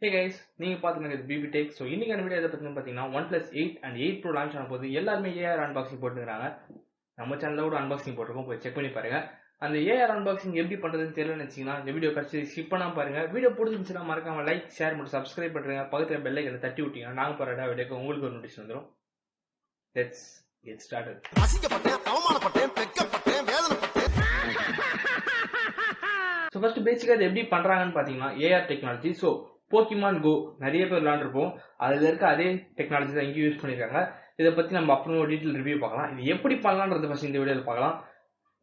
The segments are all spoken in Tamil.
Hey guys, நீங்க பாத்துங்க பிபி டெக். ஸோ இன்னைக்கான வீடியோ எதை பத்தினு பார்த்தீங்கன்னா OnePlus 8 and 8 Pro லான்ச் ஆன போது எல்லாருமே ஏஆர் அன்பாக்சிங் போட்டுக்கிறாங்க. நம்ம சேனல்ல கூட அன்பாக்சிங் போட்டிருக்கோம், போய் செக் பண்ணி பாருங்க. அந்த ஏஆர் அன்பாக்சிங் எப்படி பண்றதுன்னு தெரியலன்னு நினைச்சீங்கன்னா இந்த வீடியோ கடைசி ஸ்கிப் பண்ணாம பாருங்க. வீடியோ பிடிச்சிருந்துச்சுன்னா மறக்காம லைக், ஷேர் மற்றும் சப்ஸ்கிரைப் பண்ணுங்க. பக்கத்துல பெல் ஐக்கனை தட்டி விட்டீங்கன்னா நாங்க போற வீடியோக்கு உங்களுக்கு ஒரு நோட்டிஃபிகேஷன் வந்துடும். Let's get started. அசிங்கப்பட்டேன், அவமானப்பட்டேன், வெட்கப்பட்டேன், வேதனைப்பட்டேன். ஸோ ஃபர்ஸ்ட் பேசிக்கா இது எப்படி பண்றாங்கன்னு பாத்தீங்கன்னா AR technology. So Pokemon Go நிறைய பேர் விளாண்டுருப்போம், அதுல இருக்க அதே டெக்னாலஜி தான் இங்கே யூஸ் பண்ணிருக்காங்க. இதை பத்தி நம்ம அப்புறம் ஒரு டீட்டெயில் ரிவ்யூ பார்க்கலாம். இது எப்படி பண்ணலான்றது ஃபர்ஸ்ட் இந்த வீடியோவில் பார்க்கலாம்.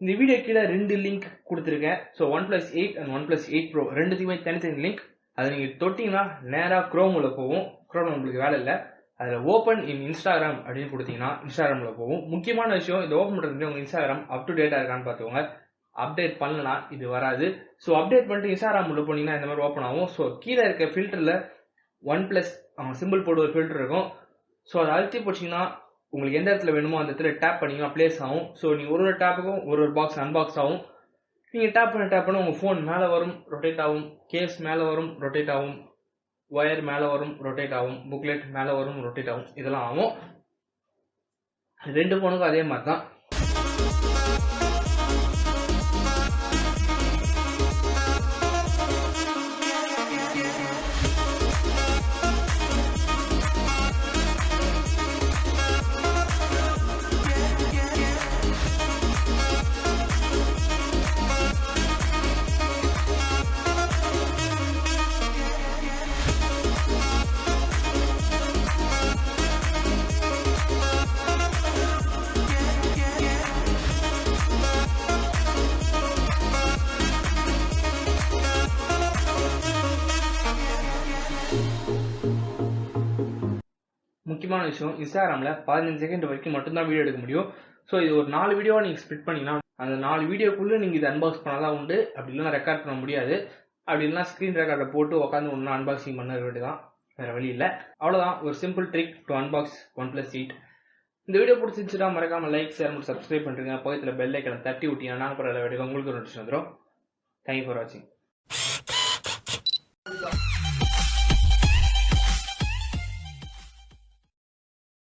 இந்த வீடியோ கீழே 2 லிங்க் கொடுத்துருக்கேன். So OnePlus 8 and OnePlus 8 Pro ரெண்டுத்துக்குமே தனித்தனி லிங்க். அதை நீங்க தொட்டீங்கன்னா நேராக குரோம்ல போகும். குரோம் உங்களுக்கு வேலை இல்லை, அதில் ஓப்பன் இன் இன்ஸ்டாகிராம் அப்படின்னு கொடுத்தீங்கன்னா இன்ஸ்டாகிராம்ல போகும். முக்கியமான விஷயம், இதை ஓப்பன் பண்ணுறது உங்க இன்ஸ்டாகிராம் அப் டு டேட்டா இருக்கான்னு பார்த்துக்கோங்க. அப்டேட் பண்ணலனா இது வராது. ஸோ அப்டேட் பண்ணிட்டு இன்ஸ்டாகிராம் உள்ள போனீங்கன்னா இந்த மாதிரி ஓப்பன் ஆகும். ஸோ கீழே இருக்க ஃபில்டர்ல OnePlus சிம்பிள் போட்டு ஒரு ஃபில்டர் இருக்கும். ஸோ அதை அழுத்தி போச்சிங்கன்னா உங்களுக்கு எந்த இடத்துல வேணுமோ அந்த இடத்துல டேப் பண்ணிங்கன்னா பிளேஸ் ஆகும். ஸோ நீங்கள் ஒரு டேப்புக்கும் ஒரு பாக்ஸ் அன்பாக்ஸ் ஆகும். நீங்கள் டேப் பண்ண உங்கள் ஃபோன் மேலே வரும், ரொட்டேட் ஆகும். கேஸ் மேலே வரும், ரொட்டேட் ஆகும். ஒயர் மேலே வரும், ரொட்டேட் ஆகும். புக்லெட் மேலே வரும், ரொட்டேட் ஆகும். இதெல்லாம் ஆகும். 2 ஃபோனுக்கும் அதே மாதிரி தான். முக்கியமான விஷயம், இன்ஸ்டாகிராமில் 15 செகண்ட் வரைக்கும் மட்டும்தான் வீடியோ எடுக்க முடியும். ஸோ இது ஒரு 4 வீடியோவா நீங்கள் ஸ்பிட் பண்ணிங்கன்னா அந்த 4 வீடியோக்குள்ளே நீங்கள் இது அன்பாக்ஸ் பண்ணலாம் உண்டு. அப்படி இல்லைனா ரெக்கார்ட் பண்ண முடியாது. அப்படி இல்லைனா ஸ்க்ரீன் ரெக்கார்டை போட்டு உட்காந்து ஒன்று அன்பாக்சிங் பண்ண வேண்டியதான், வேறு வழி இல்லை. அவ்வளோதான், ஒரு simple trick to unbox OnePlus 8. இந்த வீடியோ பிடிச்சிருந்துச்சுன்னா மறக்காம லைக், ஷேர் மற்றும் சப்ஸ்கிரைப் பண்ணுறீங்க. பக்கத்தில் பெல் ஐக்கனை தட்டி விட்டீங்கன்னா நாங்கள் போகிற வீடியோ உங்களுக்கு ஒரு நோட்டிஃபிகேஷன் வந்துடும். தேங்க்யூ ஃபார் வாட்சிங்.